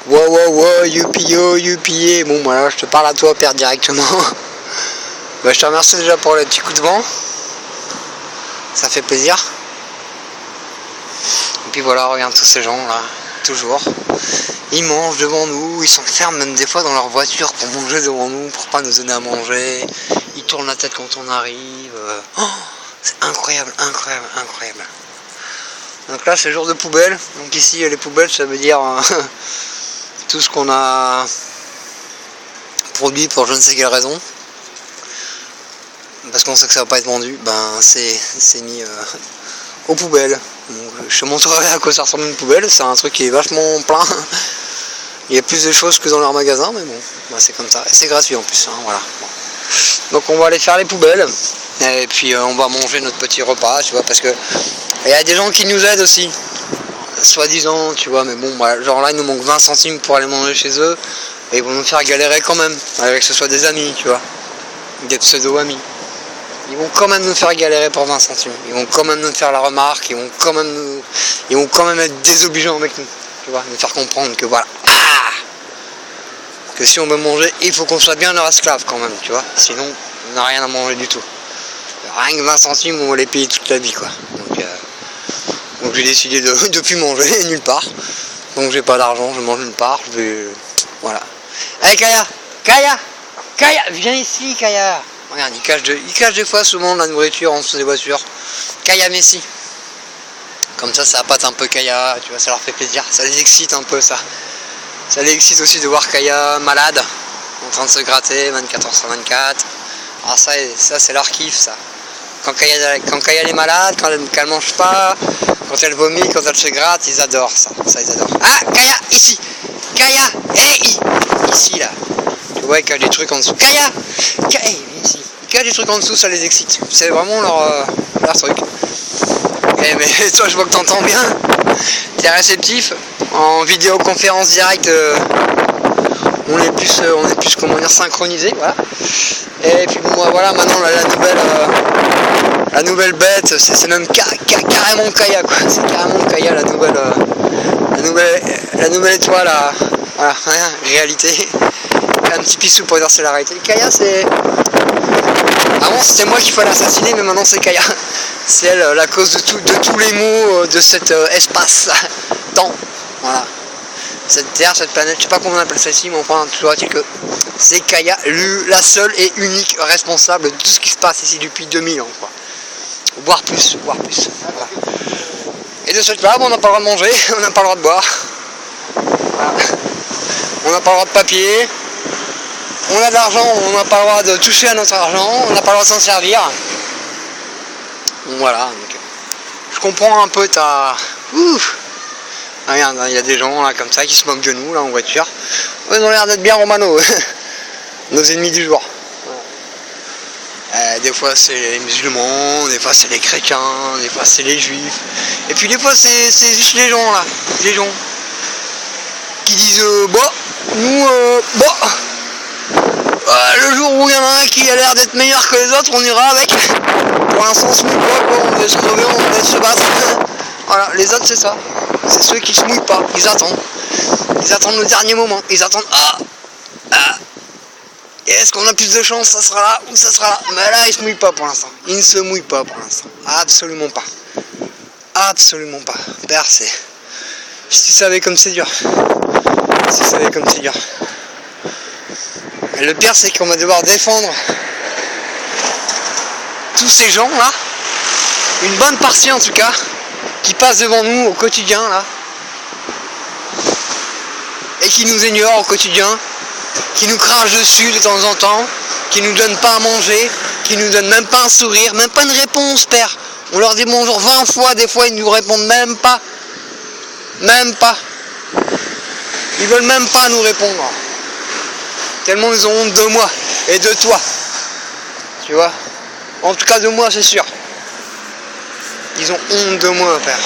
Wow, youpi. Bon, voilà, je te parle à toi, père, directement. Bah, je te remercie déjà pour le petit coup de vent. Ça fait plaisir. Et puis voilà, regarde tous ces gens là, toujours. Ils mangent devant nous, ils s'enferment même des fois dans leur voiture pour manger devant nous, pour pas nous donner à manger. Ils tournent la tête quand on arrive. Oh, c'est incroyable. Donc là, c'est jour de poubelle. Donc ici, les poubelles, ça veut dire tout ce qu'on a produit pour je ne sais quelle raison. Parce qu'on sait que ça va pas être vendu, ben c'est mis aux poubelles. Donc, je te montrerai à quoi ça ressemble une poubelle, c'est un truc qui est vachement plein. Il y a plus de choses que dans leur magasin, mais bon, ben c'est comme ça. Et c'est gratuit en plus, hein, voilà. Bon. Donc on va aller faire les poubelles, et puis on va manger notre petit repas, tu vois, parce que il y a des gens qui nous aident aussi, soi-disant, tu vois, mais bon, bah, genre là il nous manque 20 centimes pour aller manger chez eux, et ils vont nous faire galérer quand même, avec que ce soit des amis, tu vois, des pseudo-amis. Ils vont quand même nous faire galérer pour 20 centimes. Ils vont quand même nous faire la remarque. Ils vont quand même être désobligeants avec nous. Tu vois, nous faire comprendre que voilà. Que si on veut manger, il faut qu'on soit bien leur esclave quand même, tu vois. Sinon, on n'a rien à manger du tout. Rien que 20 centimes, on va les payer toute la vie, quoi. Donc j'ai décidé de plus manger nulle part. Donc j'ai pas d'argent, je mange nulle part. Voilà. Allez Kaya, viens ici, Kaya. Regarde, ils cachent des fois souvent la nourriture en dessous des voitures. Kaya Messi. Comme ça appâte un peu Kaya, tu vois, ça leur fait plaisir. Ça les excite un peu, ça. Ça les excite aussi de voir Kaya malade, en train de se gratter 24h/24. Alors ça c'est leur kiff, ça. Quand Kaya est malade, quand elle mange pas, quand elle vomit, quand elle se gratte, ils adorent ça. Ça, ils adorent. Ah, Kaya, ici. Kaya, ici, là. Tu vois, ils cachent des trucs en dessous. Kaya, ici. Ils cachent des trucs en dessous, ça les excite. C'est vraiment leur truc. Mais toi, je vois que t'entends bien. T'es réceptif. En vidéoconférence directe, on est plus comment dire, synchronisé, voilà. Et puis bon, voilà, maintenant la nouvelle bête, c'est même carrément Kaya, quoi. C'est carrément Kaya, la nouvelle étoile, voilà, réalité. Un petit pissou pour dire c'est la réalité. Kaya, c'est... Avant c'était moi qu'il fallait assassiner, mais maintenant c'est Kaya. C'est elle la cause de tous les maux de cet espace-temps. Voilà. Cette terre, cette planète, je sais pas comment on appelle ça ici, mais enfin toujours est-il que c'est Kaya, la seule et unique responsable de tout ce qui se passe ici depuis 2000 ans, quoi. Voire plus. Voilà. Et de ce fait là, on n'a pas le droit de manger, on n'a pas le droit de boire. Voilà. On n'a pas le droit de papier. On a de l'argent, on n'a pas le droit de toucher à notre argent, on n'a pas le droit de s'en servir. Donc voilà, donc, je comprends un peu ta... Regarde, il y a des gens là comme ça qui se moquent de nous là en voiture. Ils ont l'air d'être bien romano, nos ennemis du jour. Des fois c'est les musulmans, des fois c'est les chrétiens, des fois c'est les juifs. Et puis des fois c'est juste les gens là, qui disent le jour où il y en a un qui a l'air d'être meilleur que les autres, on ira avec. Pour l'instant on se mouille pas, on va se crever, on va se battre. Voilà, les autres c'est ça. C'est ceux qui se mouillent pas, ils attendent. Ils attendent le dernier moment. Ils attendent. Et est-ce qu'on a plus de chance, ça sera là ou ça sera là. Mais là ils se mouillent pas pour l'instant. Ils ne se mouillent pas pour l'instant. Absolument pas. Absolument pas. Père, c'est... Si tu savais comme c'est dur. Si tu savais comme c'est dur. Et le pire c'est qu'on va devoir défendre tous ces gens là, une bonne partie en tout cas, qui passent devant nous au quotidien là, et qui nous ignorent au quotidien, qui nous crachent dessus de temps en temps, qui nous donnent pas à manger, qui nous donnent même pas un sourire, même pas une réponse, père. On leur dit bonjour 20 fois, des fois ils nous répondent même pas. Ils veulent même pas nous répondre. Tellement ils ont honte de moi et de toi. Tu vois? En tout cas de moi c'est sûr. Ils ont honte de moi, père.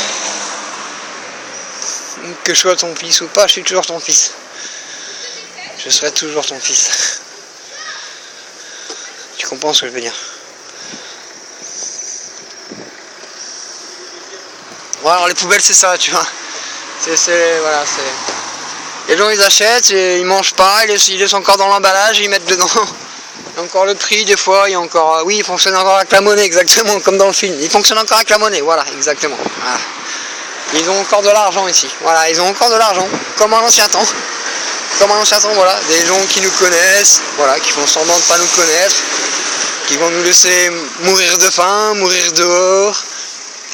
Que je sois ton fils ou pas, je suis toujours ton fils. Je serai toujours ton fils. Tu comprends ce que je veux dire? Bon, alors les poubelles c'est ça, tu vois. Voilà, c'est... Les gens ils achètent et ils mangent pas, ils laissent encore dans l'emballage, ils mettent dedans. Il y a encore le prix des fois, il y a encore... oui, il fonctionne encore avec la monnaie, exactement, comme dans le film. Il fonctionne encore avec la monnaie, voilà, exactement. Voilà. Ils ont encore de l'argent ici, voilà, ils ont encore de l'argent, comme à l'ancien temps. Comme à l'ancien temps, voilà, des gens qui nous connaissent, voilà, qui font semblant de pas nous connaître, qui vont nous laisser mourir de faim, mourir dehors,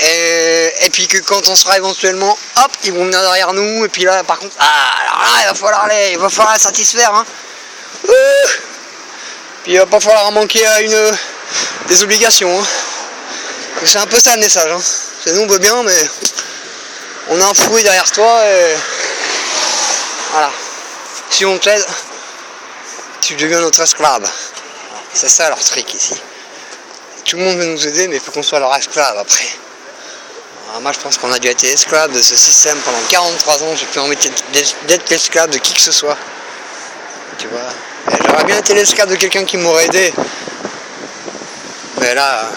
et puis que quand on sera éventuellement, hop, ils vont venir derrière nous, et puis là, par contre, alors là, il va falloir les satisfaire, hein. Puis il va pas falloir manquer à des obligations, hein. C'est un peu ça le message, hein. C'est nous on veut bien, mais on a un fouet derrière toi, et voilà. Si on t'aide, tu deviens notre esclave. C'est ça leur truc ici. Tout le monde veut nous aider, mais il faut qu'on soit leur esclave après. Alors moi je pense qu'on a dû être esclave de ce système pendant 43 ans. J'ai plus envie d'être l'esclave de qui que ce soit. Tu vois. J'aurais bien été l'esclave de quelqu'un qui m'aurait aidé. Mais là,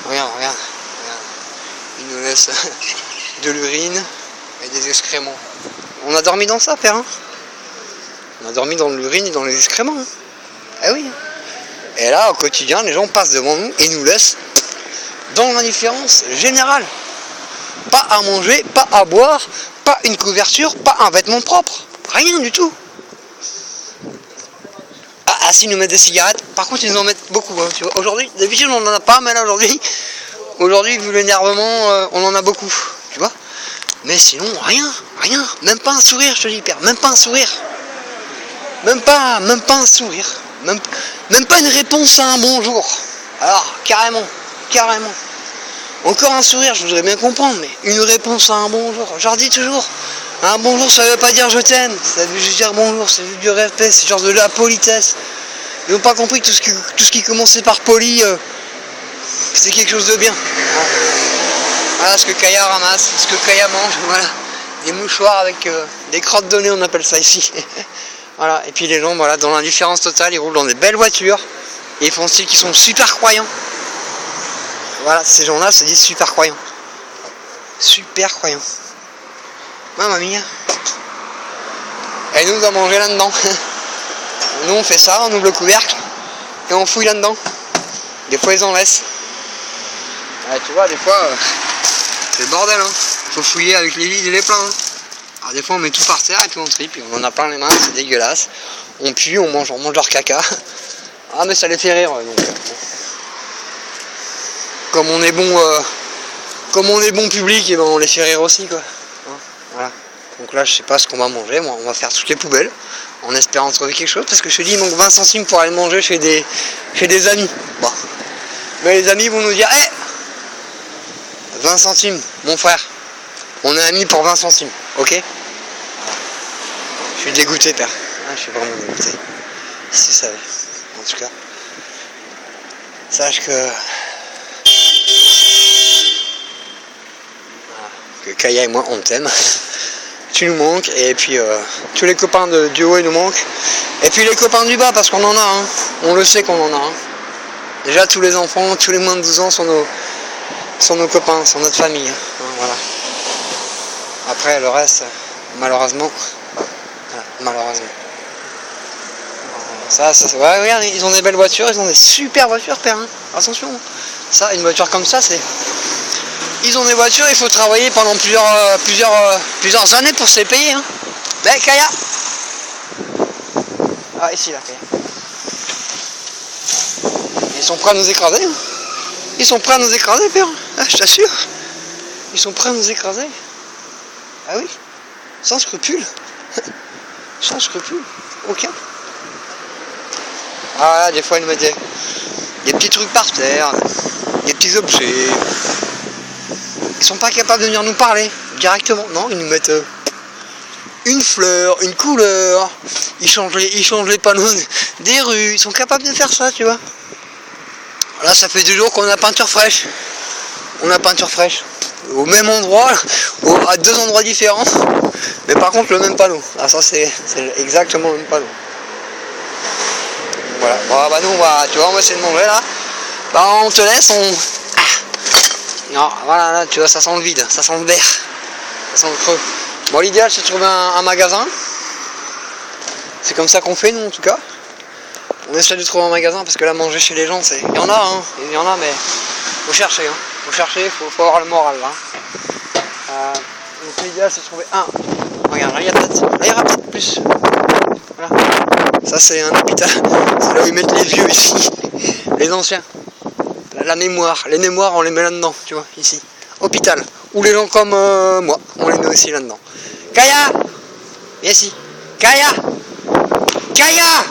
regarde. Ils nous laissent de l'urine et des excréments. On a dormi dans ça, père, hein. On a dormi dans l'urine et dans les excréments. Hein. Eh oui. Et là, au quotidien, les gens passent devant nous et nous laissent dans l'indifférence générale. Pas à manger, pas à boire, pas une couverture, pas un vêtement propre. Rien du tout. Ah, s'ils nous mettent des cigarettes, par contre, ils nous en mettent beaucoup. Hein, tu vois. Aujourd'hui, d'habitude, on n'en a pas, mais là, aujourd'hui, vu l'énervement, on en a beaucoup. Tu vois. Mais sinon, rien. Même pas un sourire, je te dis, père. Même pas un sourire. Même pas un sourire. Même pas une réponse à un bonjour. Alors, carrément. Encore un sourire, je voudrais bien comprendre, mais une réponse à un bonjour. Je leur dis toujours, un bonjour, ça veut pas dire je t'aime. Ça veut juste dire bonjour, c'est juste du respect, c'est genre de la politesse. Ils n'ont pas compris que tout ce qui commençait par poli, c'est quelque chose de bien. Voilà ce que Kaya ramasse, ce que Kaya mange, voilà. Des mouchoirs avec des crottes de nez, on appelle ça ici. Voilà, et puis les gens, voilà, dans l'indifférence totale, ils roulent dans des belles voitures, et ils font style qu'ils sont super croyants. Voilà, ces gens-là se disent super croyants. Super croyants. Mamma mia. Et nous, on doit manger là-dedans. Nous, on fait ça, on ouvre le couvercle, et on fouille là-dedans. Des fois, ils en laissent. Ouais, tu vois, des fois, c'est le bordel, hein. Il faut fouiller avec les vides et les pleins. Hein. Alors des fois on met tout par terre et puis on trie, puis on en a plein les mains, c'est dégueulasse. On pue, on mange leur caca. Ah mais ça les fait rire, donc. Comme on est bon public, et ben on les fait rire aussi quoi. Hein, voilà. Donc là je sais pas ce qu'on va manger, moi on va faire toutes les poubelles, en espérant trouver quelque chose, parce que je te dis il manque 20 centimes pour aller manger chez des amis. Bon. Mais les amis vont nous dire, 20 centimes, mon frère. On est amis pour 20 centimes, ok? Je suis dégoûté, père. Ah, je suis vraiment dégoûté. Si tu savais. En tout cas, sache que... Voilà. Que Kaya et moi, on t'aime. Tu nous manques. Et puis, tous les copains du haut, ils nous manquent. Et puis les copains du bas, parce qu'on en a, hein. On le sait qu'on en a, hein. Déjà, tous les enfants, tous les moins de 12 ans sont nos copains, sont notre famille. Hein, voilà. Après le reste, malheureusement, ça ouais, regarde, ils ont des belles voitures, ils ont des super voitures, père, hein. Attention, ça, une voiture comme ça, c'est... Ils ont des voitures, il faut travailler pendant plusieurs années pour se les payer, hein. Mais Kaya. Ah, ici, là, Kaya. Ils sont prêts à nous écraser, hein. Ils sont prêts à nous écraser, père. Ah, je t'assure. Ils sont prêts à nous écraser. Ah oui, sans scrupule. Sans scrupule, aucun. Ah là, des fois ils nous mettent des petits trucs par terre, des petits objets. Ils sont pas capables de venir nous parler directement. Non, ils nous mettent une fleur, une couleur. Ils changent les panneaux des rues. Ils sont capables de faire ça, tu vois. Là, ça fait 2 jours qu'on a peinture fraîche. On a peinture fraîche. Au même endroit, à 2 endroits différents, mais par contre le même panneau. Ah ça c'est exactement le même panneau. Voilà. Bon bah nous tu vois, on va essayer de manger là. Bah on te laisse, Non, voilà là tu vois, ça sent le vide, ça sent le verre, ça sent le creux. Bon, l'idéal c'est de trouver un magasin. C'est comme ça qu'on fait nous en tout cas. On essaie de trouver un magasin parce que là manger chez les gens c'est. Il y en a hein, il y en a mais faut chercher hein. Faut chercher, faut avoir le moral là. Donc l'idéal c'est de trouver un. Regarde, là il y a peut-être. Là il y aura peut-être plus. Voilà. Ça c'est un hôpital. C'est là où ils mettent les vieux ici. Les anciens. La mémoire. Les mémoires on les met là-dedans, tu vois, ici. Hôpital. Ou les gens comme moi, on les met aussi là-dedans. Kaya! Viens ici. Kaya! Kaya!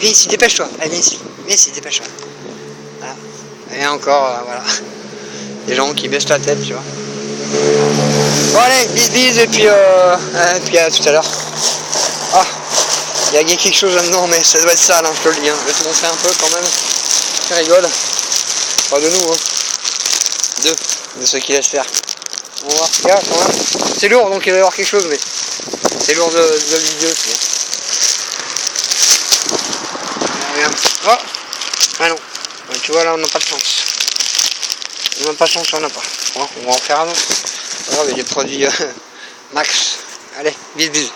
Viens ici, dépêche-toi. Allez, viens ici, dépêche-toi. Voilà. Et encore, voilà. Des gens qui baissent la tête, tu vois. Bon allez, bis, et puis à tout à l'heure. Ah, il y a quelque chose là-dedans, mais ça doit être sale, hein, je te le dis. Hein. Je vais te montrer un peu quand même. Tu rigoles. Pas de nous, hein. De ceux qui laissent faire. On va voir ce qu'il y a quand même. C'est lourd, donc il va y avoir quelque chose, mais c'est lourd de vidéo aussi. Hein. Oh. Ah non, tu vois là on n'a pas de chance. On n'a pas de chance, on n'a pas. Bon, on va en faire un autre. Alors, il y a des produits max. Allez, bis.